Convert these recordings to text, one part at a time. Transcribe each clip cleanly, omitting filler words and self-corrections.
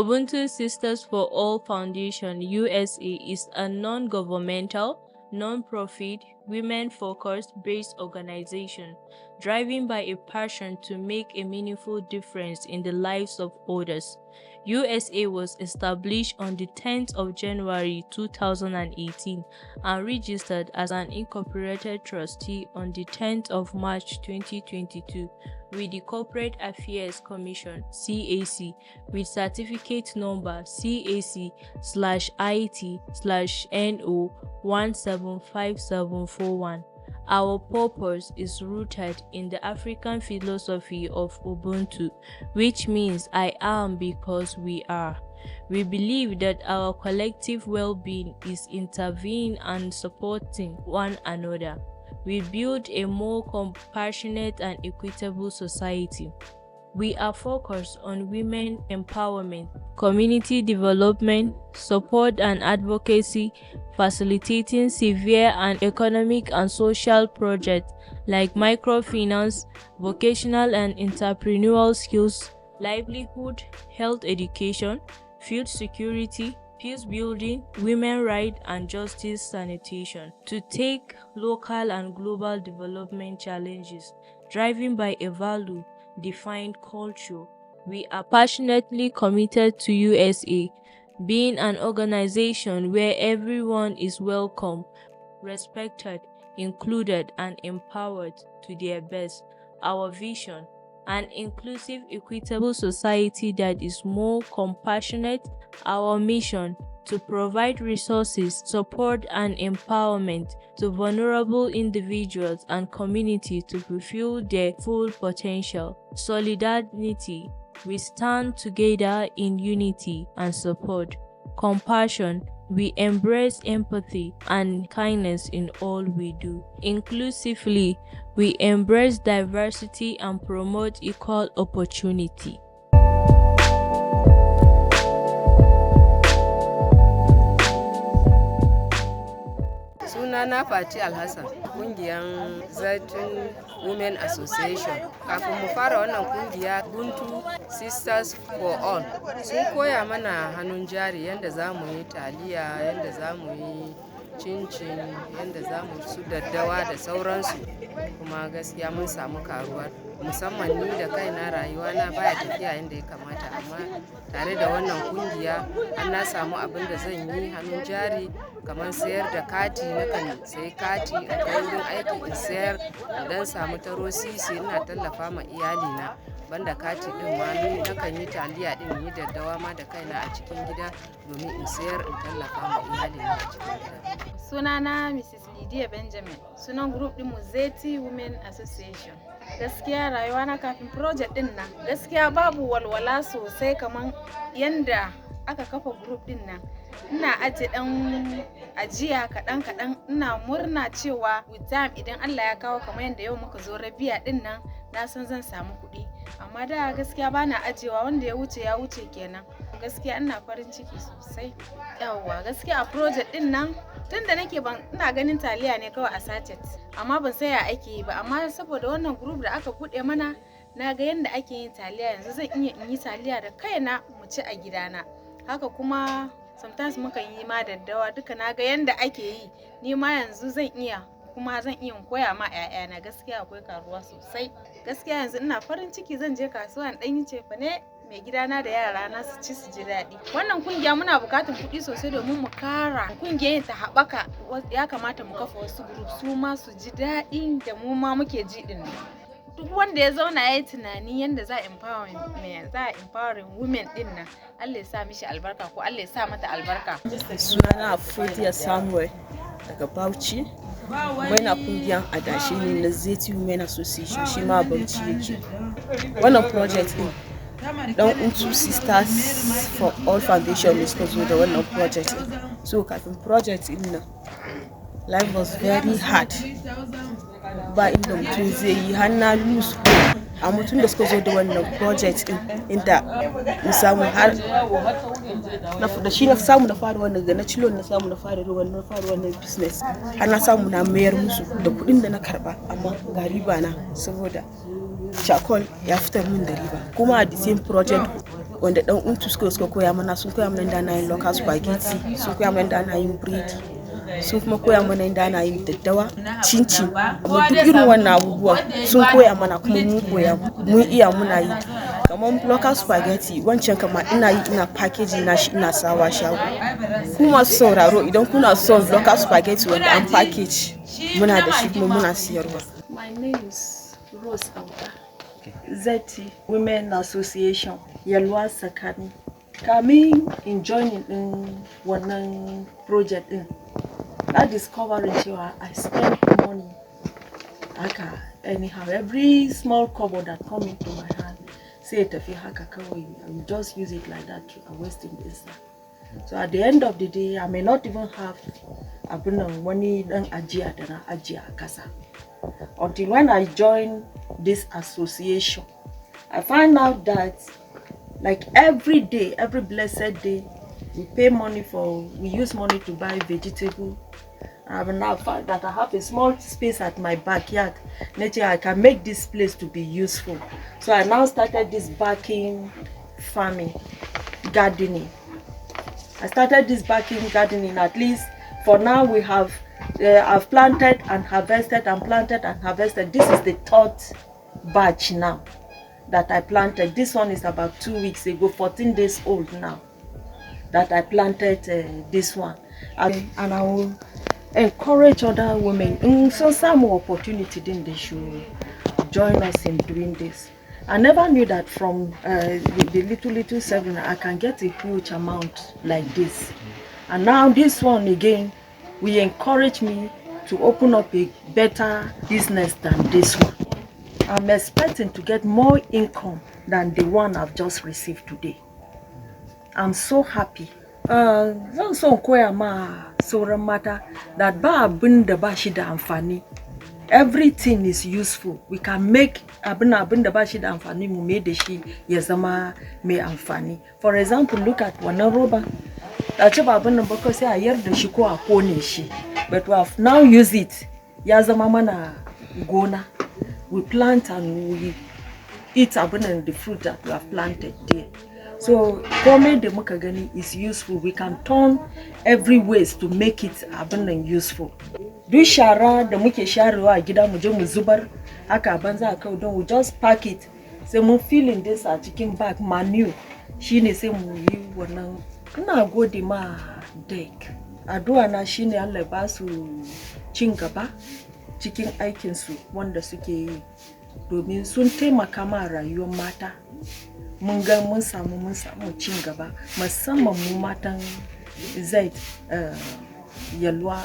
Ubuntu Sisters for All Foundation USA is a non-governmental, non-profit, women-focused based organization driven by a passion to make a meaningful difference in the lives of others. USA was established on the 10th of January 2018 and registered as an incorporated trustee on the 10th of March 2022 with the Corporate Affairs Commission (CAC) with certificate number CAC/IT/NO175741. Our purpose is rooted in the African philosophy of Ubuntu, which means I am because we are. We believe that our collective well-being is intervening and supporting one another. We build a more compassionate and equitable society. We are focused on women empowerment, community development, support and advocacy, facilitating severe and economic and social projects like microfinance, vocational and entrepreneurial skills, livelihood, health education, food security, peace building, women rights and justice sanitation, to take local and global development challenges driven by a value-defined culture. We are passionately committed to USA, being an organization where everyone is welcome, respected, included, and empowered to their best. Our vision: an inclusive, equitable society that is more compassionate. Our mission: to provide resources, support, and empowerment to vulnerable individuals and communities to fulfill their full potential. Solidarity: we stand together in unity and support. Compassion: we embrace empathy and kindness in all we do. Inclusively: we embrace diversity and promote equal opportunity. Sunana Fati Alhassan, kungiyar Zaitun Women Association. Kafin mu fara wannan kungiya, Ubuntu Sisters for All sun koya mana hannun jari, yadda za mu yi taliya, yadda za mu yi cincin, yadda za mu su daddawa da sauransu. Kuma gaskiya mun samu karuwa, musamman ni da kaina rayuwa na baya tafiya yadda ya kamata, amma tare da wannan kungiya an na samu abin da zan yi hannun jari, kamar sayar da kati. Nakan sayi kati a kai wurin aiki in sayar, dan samu taro sisi ina tallafa ma iyalina. Banda kati din ma ni nakan yi taliya din, yi daddawa ma da kaina a cikin gida domin in sayar in tallafa ma iyalina a cikin gida. Sunana Mrs. Lydia Benjamin, sunan group din mu Zeti Women Association. Gaskiya rayuwa na kafin project din nan, gaskiya babu walwala sosai kamar yanda aka kafa group din nan. Ina aje dan ajiya kaɗan ina murna cewa with time idan Allah ya kawo kamar yanda yau muka zo rabiya din nan, na san zan samu kuɗi. Amma da gaskiya bana ajewa, wanda ya wuce kenan. Gaskiya ina farin ciki sosai. Yawwa gaskiya a project din nan tunda nake ina ganin taliya ne kawai a sachet, amma ban san ya ake yi ba. Amma saboda wannan group da aka buɗe mana, na ga yanda ake yin taliya. Yanzu zan iya in yi taliya da kaina mu ci a gidana. Haka kuma sometimes mukan yi ma daddawa, duka na ga yanda ake yi. Ni ma yanzu zan iya, kuma zan iya koya ma 'ya'yana. Gaskiya akwai karuwa sosai. Gaskiya yanzu ina farin ciki zan je kasuwa in dan yi cefane, mai gidana da yarana su ci su ji daɗi. Wannan kungiya muna buƙatar kuɗi sosai domin mu kara kungiyar ta haɓaka. Ya kamata mu kafa wasu group su ma su ji daɗi da mu ma muke ji din. Duk wanda ya zauna ya yi tunani yadda za a empowering women din nan, Allah ya sa mishi albarka, ko Allah ya sa mata albarka. Sunana Afrodiya Samuel daga Bauchi. Muna kungiyar adashi ne na Zeti Women Association, shi ma Bauchi yake. Wannan project din dan Ubuntu Sisters for All Foundation ne suka zo da wannan project din. So kafin project din nan, life was very hard. Ba inda mutum zai yi, har na lose hope. A mutum da suka zo da wannan project din, inda mu samu har da shi na samu na fara wannan, da na cilo na samu na fara wannan business, har na samu na mayar musu da kuɗin da na karba, amma ga riba na saboda charcoal ya fitar min da riba. Kuma a the same project wanda dan untu suka koya mana, sun koya mana da ana yin local spaghetti, sun koya mana da ana yin biredi, sun kuma koya mana da ana yin daddawa, cincin. Duk irin wannan abubuwan sun koya mana kuma mun koya, mun iya muna yi. Kamar local spaghetti wancan kama ina yi ina packaging na shi ina sawa shago. Kuma sauraro idan kuna son local spaghetti wanda an package muna da shi kuma muna siyarwa. My name is Rose Auta. Zeti Women Association Yalwa Sakani. Kamin in joining in wannan project din, I discovered cewa I spend money haka anyhow. Every small kobo that come into my hand, say tafi haka kawai, I will just use it like that, I'm wasting this. So at the end of the day, I may not even have abunan wani dan ajiya da na ajiya a kasa. Until when I joined this association, I find out that like every day, every blessed day, we use money to buy vegetable. I have now found that I have a small space at my backyard. Nature, I can make this place to be useful. So I now started this backing farming, gardening. I started this backing gardening. At least for now we have, I've planted and harvested and planted and harvested. This is the third batch now that I planted. This one is about 2 weeks ago, 14 days old now that I planted this one. And I will encourage other women. So some opportunity then they should join us in doing this. I never knew that from the little 7 I can get a huge amount like this. And now this one again, will encourage me to open up a better business than this one. I'm expecting to get more income than the one I've just received today. I'm so happy. Zan so koya ma sauran mata that ba abin da ba shi da amfani. Everything is useful. We can make abin da ba shi da amfani mu mai da shi ya zama mai amfani. For example, look at wannan roba. A ce ba abin nan ba ko sai a yar da shi ko a kone shi. But we have now used it. Ya zama mana gona. We plant and we eat abin and the fruit that we have planted there. So, komai da muka gani is useful. We can turn every ways to make it abin and useful. Duk shara da muke sharewa a gida mu je mu zubar haka banza kawai don we just pack it. Sai mun filling this a cikin bag manure. Shine sai mu yi wannan. Ina gode ma DEC. Addu'a na shine Allah ba su cin gaba cikin aikin su wanda suke yi domin sun taimaka ma rayuwar mata. Mun samu cin gaba musamman mu matan Zait Yalwa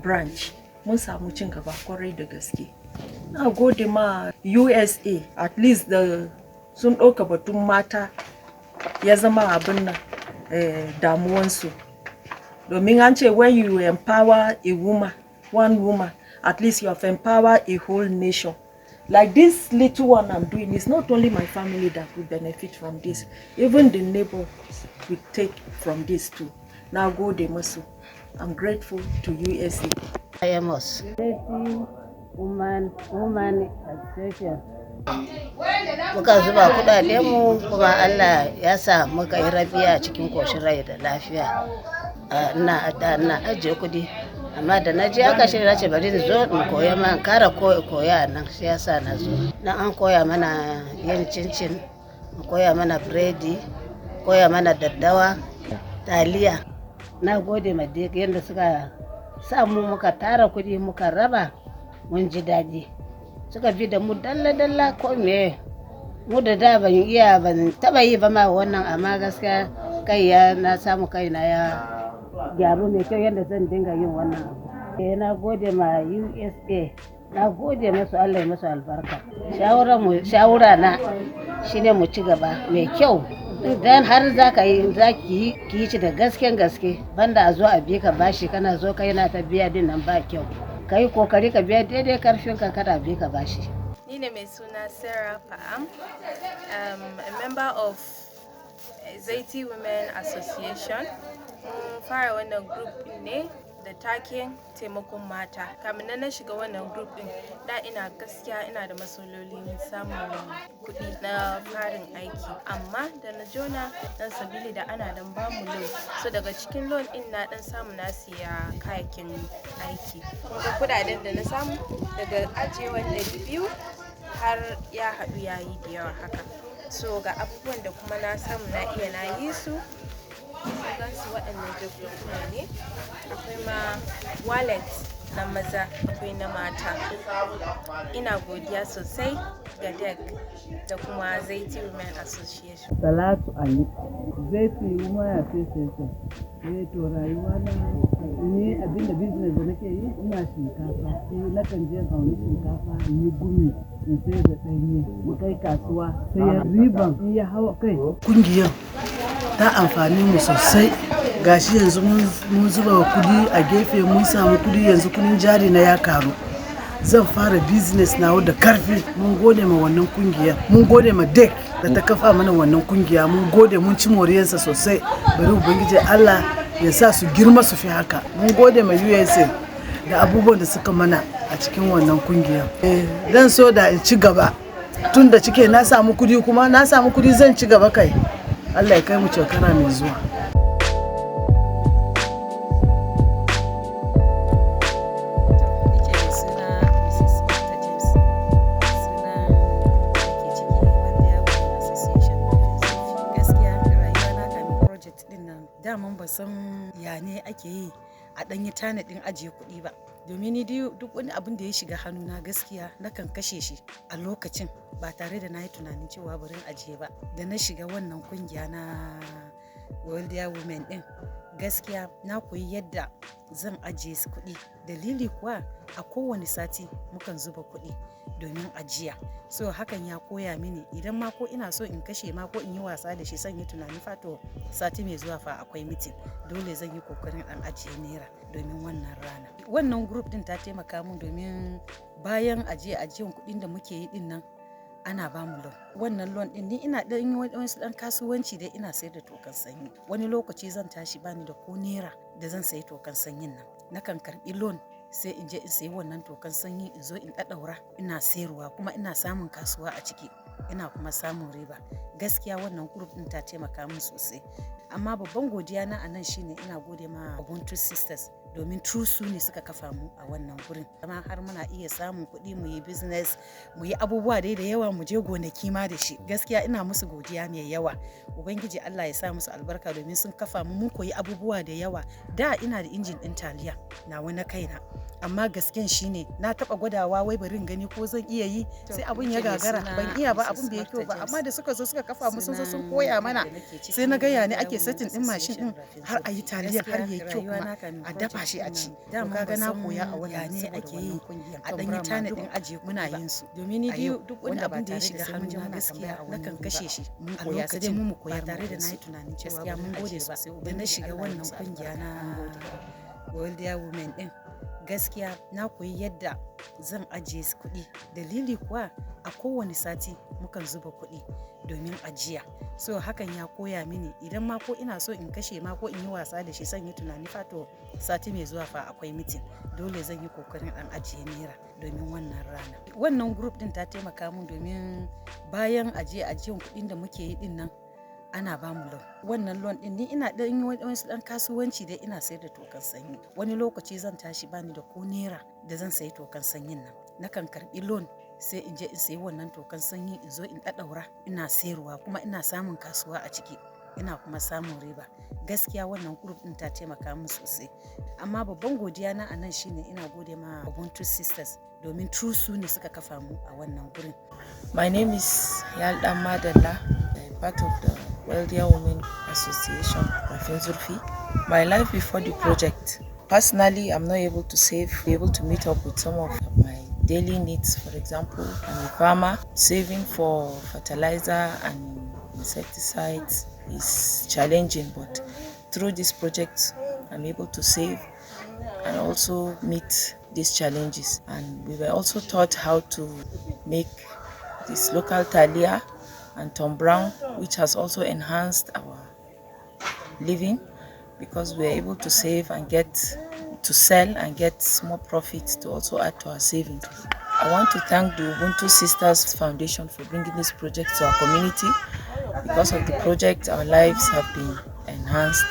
branch mun samu cin gaba kwarai da gaske. Na gode ma USA at least sun ɗauka batun mata ya zama abin nan damuwansu. Domin an ce when you empower a woman, one woman, at least you have empowered a whole nation. Like this little one I'm doing, it's not only my family that will benefit from this, even the neighbors will take from this too. Now go de masu. I'm grateful to USA. Amos. Woman Association. Muka zuba kudaden mu kuma Allah ya sa muka yi rabiya cikin koshin rai da lafiya. Ina ajiye kudi. Amma da na je aka shirya na ce bari da zo in koya ma kara koya nan shi yasa na zo. Na an koya mana yin cincin, koya mana biredi, koya mana daddawa, taliya. Na gode ma DEC yadda suka samu muka tara kudi muka raba mun ji daɗi. Suka bi da mu dalla ko me mu da ban taba yi ba ma wannan amma gaskiya na samu kaina ya gyaru mai kyau yadda zan dinga yin wannan abu. Na gode ma USA, na gode masu Allah ya masu albarka. Shawara na shine mu ci gaba mai kyau. Idan har za ki yi shi da gaske banda a zo a bi ka bashi kana zo kai na ta biya din nan ba kyau. Ka yi kokari ka biya daidai karfin ka kada bi ka bashi. Ni ne mai suna Sarah Pa'am, a member of Zaiti Women Association. Mun fara wannan group ne da taken taimakon mata. Kamin na shiga wannan group din, da ina gaskiya ina da matsalolin samun kuɗi na farin aiki, amma da na jona dan sabili da ana dan bamu loan, so daga cikin loan din na dan samu na siya kayakin aiki. Kuma kudaden da na samu daga ajiyewan 200 har ya haɗu yayi da yawa haka. So ga abubuwan da kuma na samu na iya na yi su gansu waɗannan jakukuna ne, akwai ma wallet na maza, akwai na mata. Ina godiya sosai ga DEC da kuma Zaiti Women Association. Talatu Ali, Zaiti Women Association. To rayuwa na ni abinda business da nake yi, ina shinkafa. Na kan je kauni shinkafa in yi gumi in sai da ɗanye mu kai kasuwa sai riban in ya hawa kai. Kungiyar ta amfani mu sosai, gashi yanzu mun zuba kudi a gefe, mun samu kudi, yanzu kudin jari na ya karu. Zan fara business nawa da karfi. Mun gode ma wannan kungiya, mun gode ma DEC da ta kafa mana wannan kungiya, mun gode, mun ci moriyarsa sosai. Bari ubangiji Allah ya sa su girma su fi haka. Mun gode ma USA da abubuwan da suka mana a cikin wannan kungiya. Dan so da in ci gaba, tun da cike na samu kudi, kuma na samu kudi zan ci gaba kai. Allah ya kai mu shekara mai zuwa. Daman ba san ya ne ake yi a ɗanyi tanadin ajiye kuɗi ba, domin ni duk wani abin da ya shiga hannuna gaskiya nakan kashe shi a lokacin ba tare da na yi tunanin cewa barin ajiye ba. Da na shiga wannan kungiya na Worldwide Women din, gaskiya na koyi yadda zan ajiye kuɗi. Dalili kuwa a kowane sati mukan zuba kuɗi domin ajiya, so hakan ya koya mini idan ma ko ina so in kashe ma ko in yi wasa da shi, san yi tunani fato sati mai zuwa fa akwai mitin, dole zan yi kokarin an ajiye naira domin wannan rana. Wannan group din ta taimaka mun domin bayan ajiyan kuɗin da muke yi din nan ana ba mu loan. Wannan loan din ni ina dan yi wasu dan kasuwanci da ina sayar da tokan sanyi. Wani lokaci zan tashi bani da ko naira da zan sayi tokan sanyin nan, nakan karbi loan sai in je in sayi wannan tokan sanyi in zo in ɗaɗɗaura ina sayarwa, kuma ina samun kasuwa a ciki, ina kuma samun riba. Gaskiya wannan group din ta taimaka min sosai. Amma babban godiya na anan shine ina gode ma Ubuntu Sisters, domin su ne suka kafa mu a wannan gurin. Amma har muna iya samun kuɗi mu yi business, mu yi abubuwa dai da yawa, mu je gonaki ma da shi. Gaskiya ina musu godiya mai yawa. Ubangiji Allah ya sa musu albarka domin sun kafa mu, mun koyi abubuwa da yawa. Da ina da injin ɗin taliya na wani kaina, amma gasken shine na taɓa gwadawa wai bari in gani ko zan iya yi, sai abun ya gagara, ban iya ba, abun bai kyau ba. Amma da suka zo suka kafa mu, sun zo sun koya mana, sai na gaya ne ake setting ɗin mashin ɗin har a yi taliyar har yayi kyau, kuma a dafa shi a ci. Da mu ga na koya a wannan ne ake yi a dan yi tanadin ajiye muna yin su, domin ni duk wani abin da ya shiga hannuna gaskiya nakan kashe shi a lokacin mu koyar tare da na yi tunanin cewa gaskiya mun gode sosai. Da na shiga wannan kungiya na Worldwide Women din, gaskiya na koyi yadda zan ajiye kuɗi. Dalili kuwa a kowane sati mukan zuba kuɗi domin ajiya, so hakan ya koya mini idan ma ko ina so in kashe ma ko in yi wasa da shi, san yi tunani fato sati mai zuwa fa akwai mitin, dole zan yi kokarin an ajiye naira domin wannan rana. Wannan group din ta taimaka mun domin bayan ajiyan kuɗin da muke yi din nan ana ba mu loan. Wannan loan din ni ina dan yi wasu dan kasuwanci da ina sayar da tokan sanyi. Wani lokaci zan tashi bani da ko naira da zan sayi tokan sanyin nan, nakan karbi loan sai in je in sayi wannan tokan sanyi in zo in ɗaɗɗaura ina sayarwa, kuma ina samun kasuwa a ciki, ina kuma samun riba. Gaskiya wannan group din ta taimaka min sosai. Amma babban godiya na anan shine ina gode ma Ubuntu Sisters, domin su ne suka kafa mu a wannan gurin. My name is Yaldan Madalla, part of the Worldwide Women Association, Rafin Zurfi. My life before the project. Personally, I'm not able to save, be able to meet up with some of my daily needs. For example, I'm a farmer. Saving for fertilizer and insecticides is challenging, but through this project, I'm able to save and also meet these challenges. And we were also taught how to make this local thalia and Tom Brown, which has also enhanced our living, because we are able to save and get to sell and get more profit to also add to our savings. I want to thank the Ubuntu Sisters Foundation for bringing this project to our community. Because of the project, our lives have been enhanced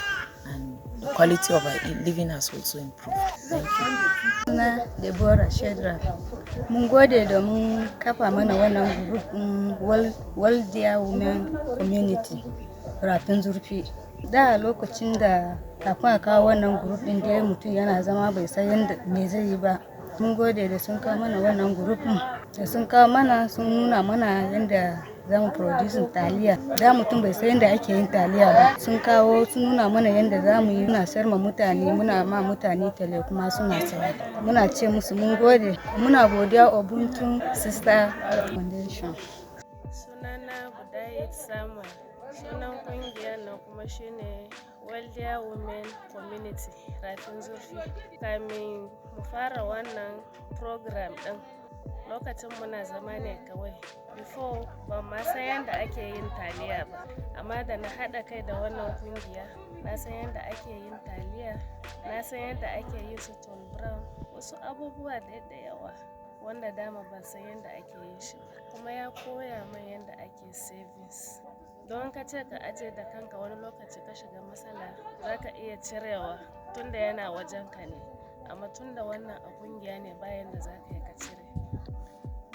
and the quality of our living has also improved. Thank you. Na Deborah Shedra. Mun gode da mun kafa mana wannan group Waldiya Women Community Rafin Zurfi. Da lokacin da kafin a kawo wannan group din da mutum yana zama bai san yanda me zai yi ba. Mun gode da sun kawo mana wannan group da sun kawo mana sun nuna mana yanda za mu producing taliya. Da mutum bai san yanda ake yin taliya ba. Sun kawo sun nuna mana yanda za mu yi muna sayar ma mutane muna ma mutane tale kuma suna saya. Muna ce musu mun gode. Muna godiya Ubuntu Sister Foundation. Sunana Budayit Samuel. Sunan kungiyar na kuma shine Waldiya Women Community Rafin Zurfi. Kamin mu fara wannan program din lokacin muna zama ne kawai. Before ba ma san yanda ake yin taliya ba, amma da na haɗa kai da wannan kungiya na san yanda ake yin taliya, na san yanda ake yin su Tom Brown, wasu abubuwa da yawa wanda dama ban san yanda ake yin shi ba. Kuma ya koya min yanda ake savings. Don ka ce ka aje da kanka wani lokaci ka shiga matsala za ka iya cirewa tunda yana wajenka ne, amma tunda wannan a kungiya ne bayan da za ka yi ka cire.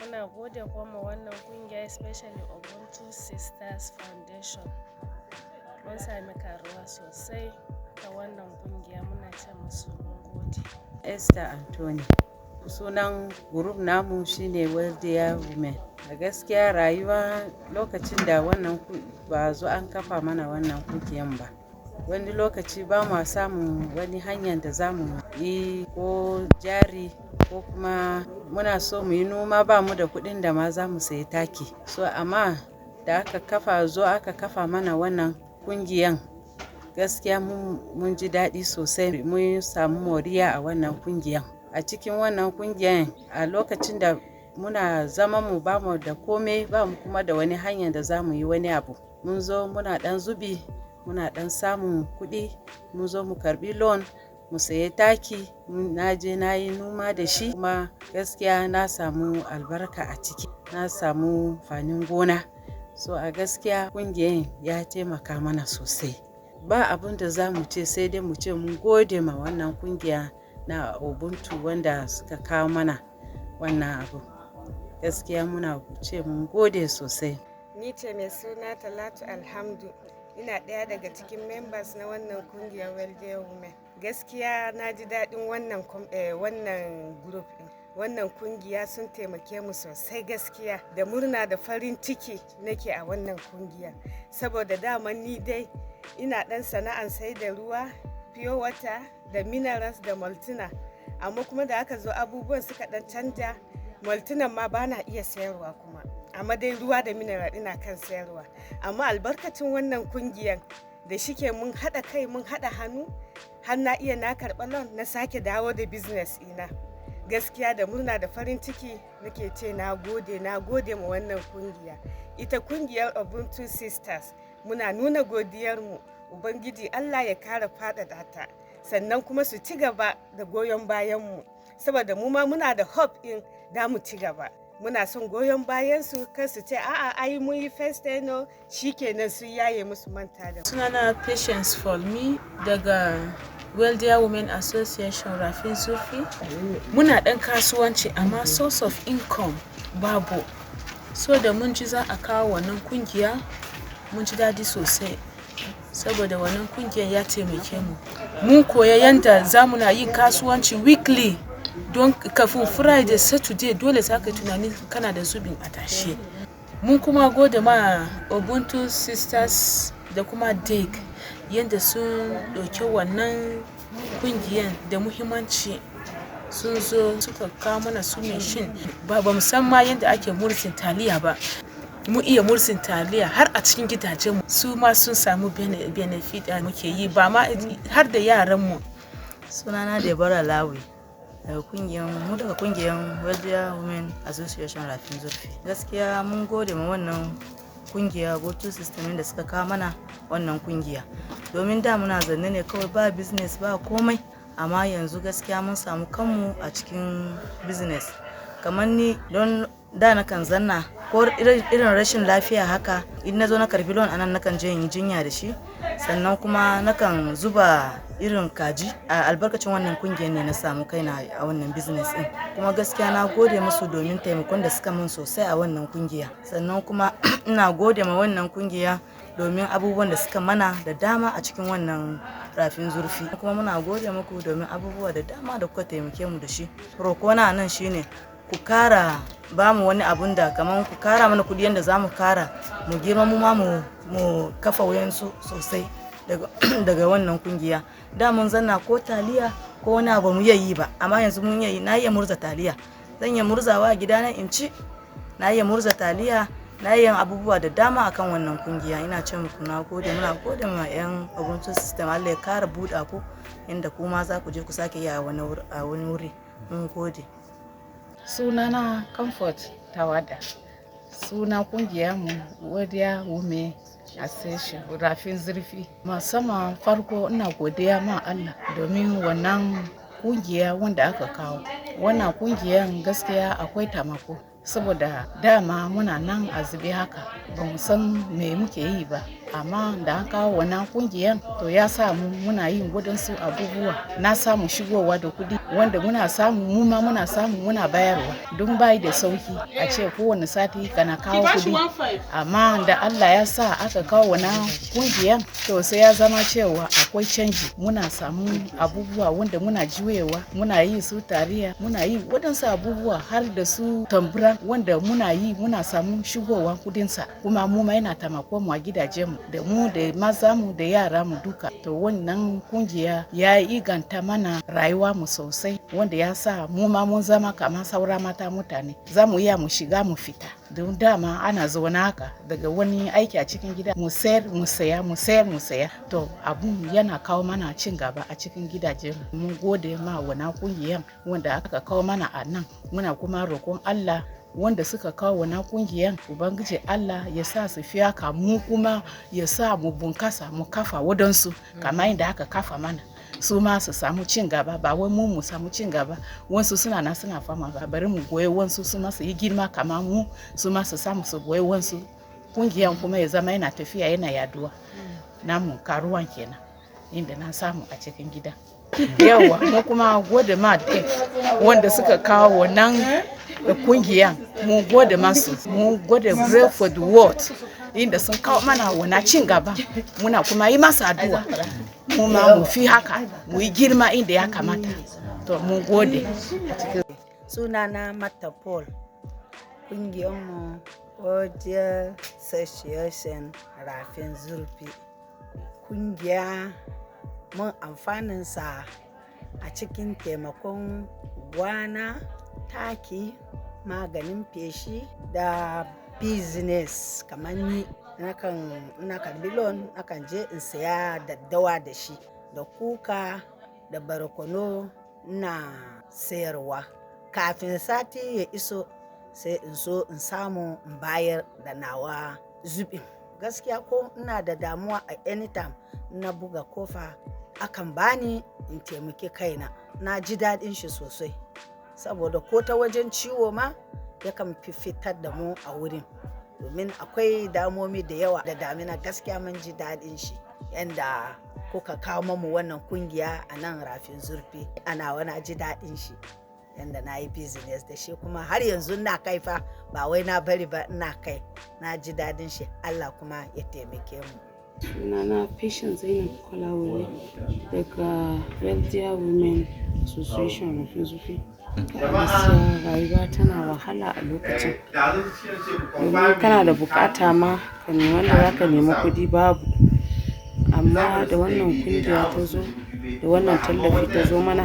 Muna gode kuma wannan kungiya especially Ubuntu Sisters Foundation. Mun sami karuwa sosai ta wannan kungiya, muna ce musu mun gode. Esther Anthony. Sunan group namu shine Waldiya Women. A gaskiya rayuwa lokacin da wannan ba zo an kafa mana wannan kungiyan ba. Wani lokaci ba mu samun wani hanyar da za mu yi ko jari ko kuma muna so mu yi noma ba mu da kuɗin da ma za mu sayi taki. So amma da aka kafa mana wannan kungiyan gaskiya mun ji daɗi sosai. Mun samu moriya a wannan kungiyan. A cikin wannan kungiyan a lokacin da muna zama mu ba mu da komai ba mu kuma da wani hanyar da za mu yi wani abu. Mun zo muna ɗan zubi, muna ɗan samun kuɗi, mun zo mu karɓi loan, mu sayi taki, na je na yi noma da shi kuma gaskiya na samu albarka a ciki, na samu amfanin gona. So a gaskiya kungiyan ya taimaka mana sosai. Ba abin da za mu ce sai dai mu ce mun gode ma wannan kungiya na Ubuntu wanda suka kawo mana wannan abu. Gaskiya muna ce mun gode sosai. Ni ce mai suna Talatu Alhamdu. Ina ɗaya daga cikin members na wannan kungiyar Waldiya Women. Gaskiya na ji daɗin wannan group ɗin. Wannan kungiya sun taimake mu sosai gaskiya. Da murna da farin ciki nake a wannan kungiya. Saboda dama ni dai ina ɗan sana'an sai da ruwa, pure water, da minerals da maltina. Amma kuma da aka zo abubuwan suka ɗan canja, maltinan ma ba na iya sayarwa kuma. Amma dai ruwa da mineral ina kan sayarwa. Amma albarkacin wannan kungiyan da shike mun haɗa kai mun haɗa hannu har na iya na karɓa loan na sake dawo da business ina. Gaskiya da murna da farin ciki nake ce na gode ma wannan kungiya. Ita kungiyar Ubuntu Sisters muna nuna godiyarmu. Ubangiji Allah ya kara faɗaɗa ta. Sannan kuma su ci gaba da goyon bayanmu. Saboda mu ma muna da hope in da mu ci gaba. Muna son goyon bayan su kar su ce a'a ai mun yi first no shikenan su yaye musu manta da. Sunana Patience Folmi daga Waldiya Women Association Rafin Zurfi. Muna ɗan kasuwanci amma source of income babu. So da mun ji za a kawo wannan kungiya mun ji daɗi sosai. Saboda wannan kungiyar ya taimake mu. Mun koya yanda za mu na yin kasuwanci weekly. Don kafin Friday, Saturday dole za ka tunani kana da zubin adashe. Mun kuma gode ma Ubuntu Sisters da kuma DEG yadda sun ɗauki wannan kungiyar da muhimmanci. Sun zo suka kawo mana su machine. Ba mu san ma yadda ake mursin taliya ba. Mu iya mursin taliya har a cikin gidajenmu. Su ma sun samu benefit da muke yi ba ma har da yaranmu. Sunana Deborah Lawi. daga kungiyar Waldiya Women Association Rafin Zurfi. Gaskiya mun gode ma wannan kungiya Ubuntu System da suka kawo mana wannan kungiya. Domin da muna zanne ne kawai ba business ba komai, amma yanzu gaskiya mun samu kanmu a cikin business. Kamar ni don da na kan zanna ko irin rashin lafiya haka, in na zo na karbi loan anan nakan je in yi jinya da shi, sannan kuma nakan zuba irin kaji. A albarkacin wannan kungiyar ne na samu kaina a wannan business din, kuma gaskiya na gode musu domin taimakon da suka min sosai a wannan kungiya. Sannan kuma ina gode ma wannan kungiya domin abubuwan da suka mana da dama a cikin wannan rafin zurfi, kuma muna gode muku domin abubuwa da dama da kuka taimake mu da shi. Rokona nan shine ku kara ba mu wani abun da kaman ku kara mana kudi yanda za mu kara mu girma mu ma mu kafa wayansu sosai daga wannan kungiya. Da mun zanna ko taliya ko wani abu mu yi ba, amma yanzu mun yi, na iya murza taliya, zan iya murzawa a gidana in ci, na iya murza taliya, na yin abubuwa da dama akan wannan kungiya. Ina ce muku na gode, muna gode ma yan Ubuntu system. Allah ya kara buɗa ku inda kuma za ku je ku sake yi a wani wuri. Mun gode. Sunana Comfort Tawada, suna kungiyar mu Worldwide Women Association rafin zurfi. Musamman farko ina godiya ma Allah domin wannan kungiya wanda aka kawo. Wannan kungiyar gaskiya akwai taimako, saboda dama muna nan a zube haka ba mu san me muke yi ba, amma da an kawo wannan kungiyar to ya sa mu muna yin wadansu abubuwa. Na samu shigowa da kudi wanda muna samu, mu ma muna samu muna bayarwa, don bai da sauki a ce kowane sati kana kawo kudi. Amma da Allah ya sa aka kawo wannan kungiyar to sai ya zama cewa akwai canji. Muna samu abubuwa wanda muna juyewa, muna yi su tariya, muna yi wadansu abubuwa har da su tambura wanda muna yi, muna samu shigowa kudinsa, kuma mu ma yana taimako mu a gidajenmu, da mu da maza mu da yara mu duka. To wannan kungiya ya inganta mana rayuwa mu sosai, wanda ya sa mu ma mun zama kamar saura mata mutane, za mu iya mu shiga mu fita. Don dama ana zaune haka daga wani aiki a cikin gida, mu sayar mu saya, mu sayar mu saya. To abun yana kawo mana cin gaba a cikin gidajenmu. Mun gode ma wannan kungiyar wanda aka kawo mana a nan. Muna kuma roƙon Allah wanda suka kawo wannan kungiyar, Ubangiji Allah ya sa su fi haka, mu kuma ya sa mu bunkasa, mu kafa wadansu kamar yadda aka kafa mana, su ma su samu cin gaba. Ba wai mu samu cin gaba, wansu suna na suna fama ba, bari mu goye wansu su ma su yi girma kamar mu, su ma su samu su goye wansu. Kungiyar kuma ya zama yana tafiya yana yaduwa. Namu karuwan kenan inda na samu a cikin gida. Yawa mu kuma gode ma wanda suka kawo wannan kungiya, mu gode masu, mu gode Brave for the World inda sun kawo mana wana cin gaba. Muna kuma yi masa addu'a mu ma mu fi haka, mu yi girma inda ya kamata. To mu gode. Sunana Mata Paul, kungiyar mu Worldwide Association rafin zurfi. Kungiya mun amfanin sa a cikin taimakon gwana, taki, maganin feshi da business. Kamar ni na karbi loan, nakan je in saya daddawa da shi, da kuka da barkono na sayarwa. Kafin sati ya iso sai in so in samu in bayar da nawa zubin. Gaskiya ko ina da damuwa a anytime na buga kofa akan bani in taimaki kaina. Na ji daɗin shi sosai, saboda ko ta wajen ciwo ma yakan fitar da mu a wurin, domin akwai damomi da yawa da damina. Gaskiya mun ji daɗin shi yanda kuka kawo mamu wannan kungiya a nan rafin zurfi. Ana wani ji daɗin shi yanda na yi business da shi, kuma har yanzu na kai fa, ba wai na bari ba, ina kai. Na ji daɗin shi. Allah kuma ya taimake mu. Sunana Patience Zainab Kolawole daga Worldwide Women Association rafin zurfi. Gaskiya rayuwa tana wahala a lokacin, domin kana da bukata ma ka nemi wanda za ka nemi kuɗi babu. Amma da wannan kungiya ta zo, da wannan tallafi ta zo mana,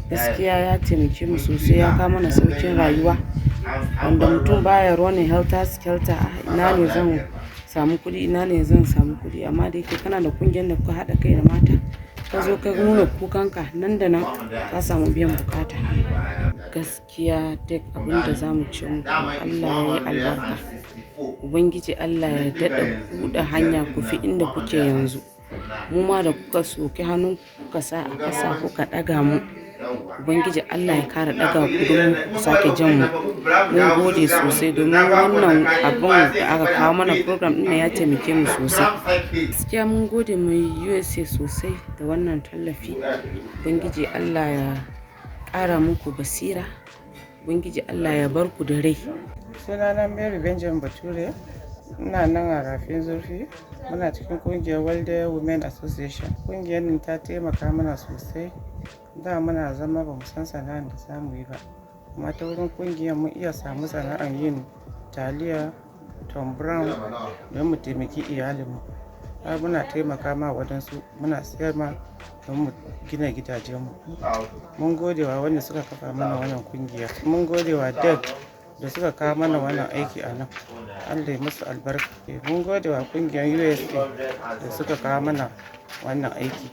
gaskiya ya taimake mu sosai, ya kawo mana saukin rayuwa, wanda mutum baya running helter skelter, ina ne zan samu kuɗi, ina ne zan samu kuɗi. Amma da yake kana da kungiyar da kuka haɗa kai da mata, ka zo ka nuna kukanka, nan da nan ka samu biyan bukata. Gaskiya duk abin da za mu ce muku, Allah ya yi albarka, Ubangiji Allah ya daɗa buɗe hanya ku fi inda kuke yanzu. mu ma da kuka soki hannu kuka sa a ƙasa kuka ɗaga mu, Ubangiji Allah ya kara ɗaga ku don ku sake jan mu. Mun gode sosai domin wannan abin da aka kawo mana program ɗin ya taimake mu sosai. Gaskiya mun gode mu USA sosai da wannan tallafi. Ubangiji Allah ya ƙara muku basira. Ubangiji Allah ya bar ku da rai. Sunana Mary Benjamin Bature, ina nan a Rafin Zurfi, muna cikin kungiyar Walda Women Association. Kungiyar nan ta taimaka mana sosai. Da muna zama ba mu san sana'ar da za mu yi ba, amma ta wurin kungiyar mun iya samu sana'ar yin taliya, Tom Brown don mu taimaki iyalinmu. Har muna taimaka ma waɗansu, muna sayar ma don mu gina gidajenmu. Mun gode wa wanda suka kafa mana wannan kungiya. Mun gode wa DEC da suka kawo mana wannan aiki a nan. Allah ya musu albarka. Mun gode wa kungiyar USA da suka kawo mana wannan aiki.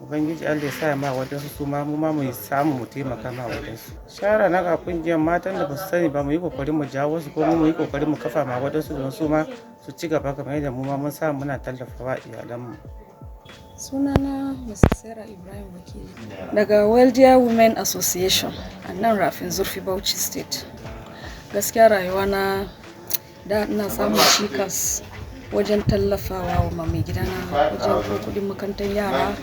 Ubangiji Allah ya sa ma wadansu su ma mu samu mu taimaka ma wadansu. Shara na ga kungiyar matan da ba su sani ba, mu yi kokarin mu jawo su, ko mu yi kokarin mu kafa ma wadansu don su ma su ci gaba kamar yadda mu ma mun samu muna tallafawa iyalanmu. Sunana Mrs. Sarah Ibrahim Wakili daga Waldia Women Association a nan Rafin Zurfi, Bauchi State. Gaskiya rayuwa na da ina samun cikas wajen tallafawa wa mai gidana wajen ko kudin makarantar yara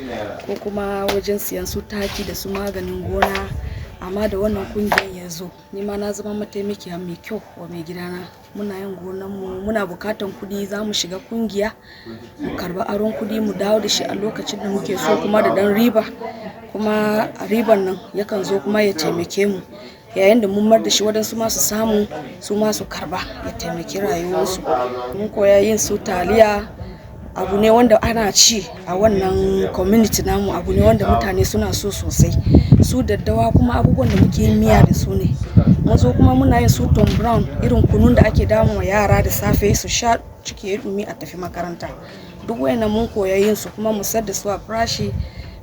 ko kuma wajen siyan su taki da su maganin gona, amma da wannan kungiyar ya zo ni ma na zama mataimakiya mai kyau wa mai gidana. Muna yin gonan mu, muna bukatan kudi, za mu shiga kungiya mu karba aron kudi mu dawo da shi a lokacin da muke so, kuma da dan riba, kuma riban nan yakan zo kuma ya taimake mu yayin da mun mar da shi wadansu masu samu su masu karba ya taimaki rayuwarsu. Mun koya yin su taliya, abu ne wanda ana ci a wannan community namu, abu ne wanda mutane suna so sosai. Su daddawa kuma abubuwan da muke yin miya da su ne. Mun zo kuma muna yin su Tom Brown, irin kunun da ake damu wa yara da safe su sha ciki ya dumi a tafi makaranta. Duk wayannan mun koya yin su kuma mu sayar da su a farashi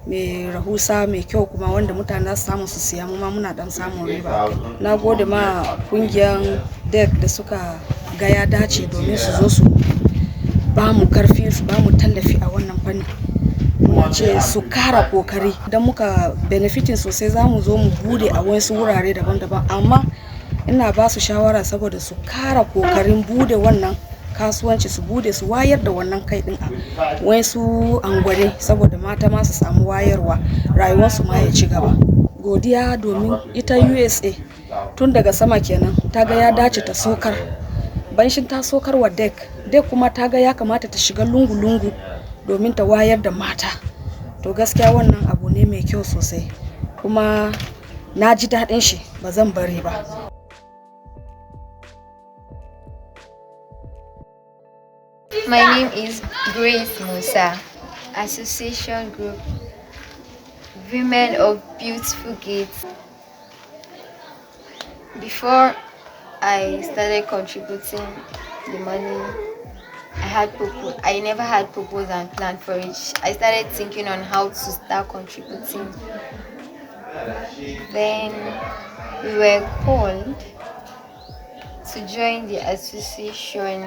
mai rahusa mai kyau, kuma wanda mutane su samu su siya, mu ma muna dan samun riba. Na gode ma kungiyar DEC da suka ga ya dace domin su zo su ba mu karfi, su ba mu tallafi a wannan fannin. Muna ce su kara kokari don muka benefitin sosai, za mu zo mu bude a wasu wurare daban-daban, amma ina ba su shawara saboda su kara kokarin bude wannan kasuwanci, su bude su wayar da wannan kai din a wasu angwane, saboda mata ma su samu wayarwa, rayuwarsu ma ya ci gaba. Godiya domin ita USA tun daga sama kenan ta ga ya dace ta sokar, banshin ta sokar wa DEC kuma ta ga ya kamata ta shiga lungu-lungu domin ta wayar da mata. To gaskiya wannan abu ne mai kyau sosai, kuma na ji daɗin shi, ba zan bari ba. My name is Grace Musa, Association Group, Women of Beautiful Gates. Before I started contributing the money, I never had purpose and plan for it. I started thinking on how to start contributing. Then we were called to join the association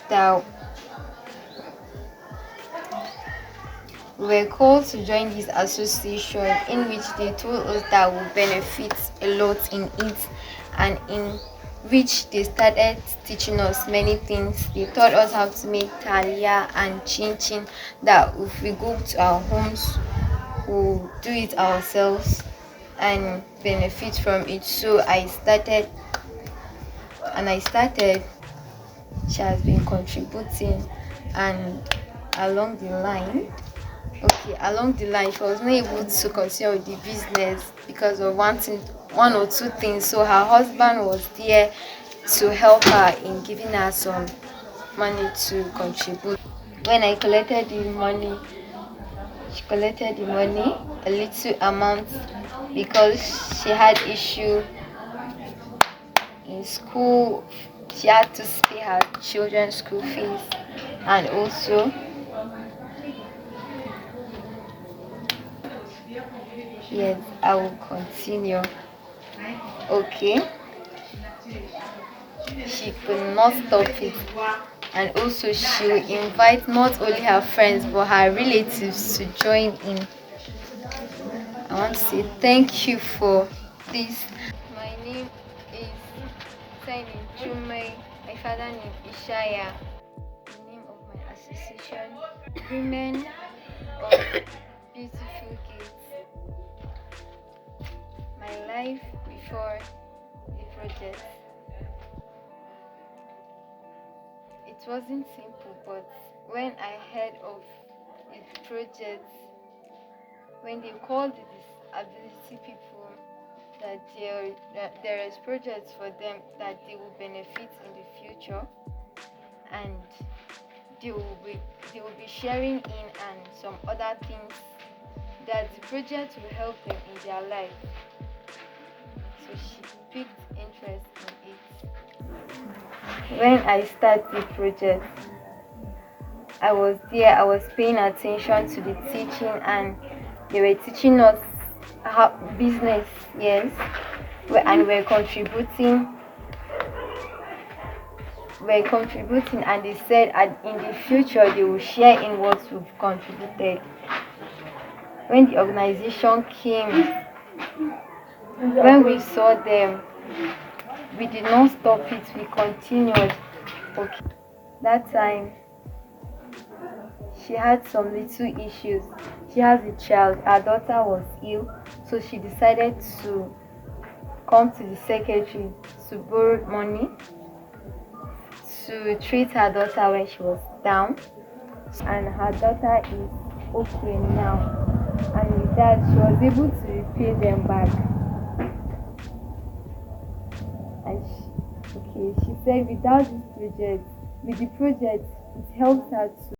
that this association, in which they told us that we benefit a lot in it, and in which they started teaching us many things. They taught us how to make talia and chin-chin, that if we go to our homes, we'll do it ourselves and benefit from it. So I started. She has been contributing, and along the line she was not able to continue with the business because of one or two things. So her husband was there to help her in giving her some money to contribute. When I collected the money, she collected the money, a little amount, because she had issue in school. She had to pay her children's school fees, and also yes, I will continue. Okay. She could not stop it. and also she will invite not only her friends but her relatives to join in. I want to say thank you for this. My name is Sainin Chumai. My father name is Ishaya. The name of my association, Women of Beautiful Gates. My life before the project. It wasn't simple, but when I heard of the project, when they called the disability people that there is projects for them that they will benefit in the future, and they will be sharing in and some other things that the project will help them in their life. So she picked interest in it. When I started the project, I was there, I was paying attention to the teaching, and they were teaching us how business, yes, and we're contributing, and they said in the future they will share in what we've contributed. When the organization came, when we saw them, we did not stop it, we continued. Okay. That time she had some little issues. She has a child, her daughter was ill, so she decided to come to the secretary to borrow money to treat her daughter when she was down, and her daughter is okay now, and with that she was able to repay them back. And she said without this project, with the project, it helps her to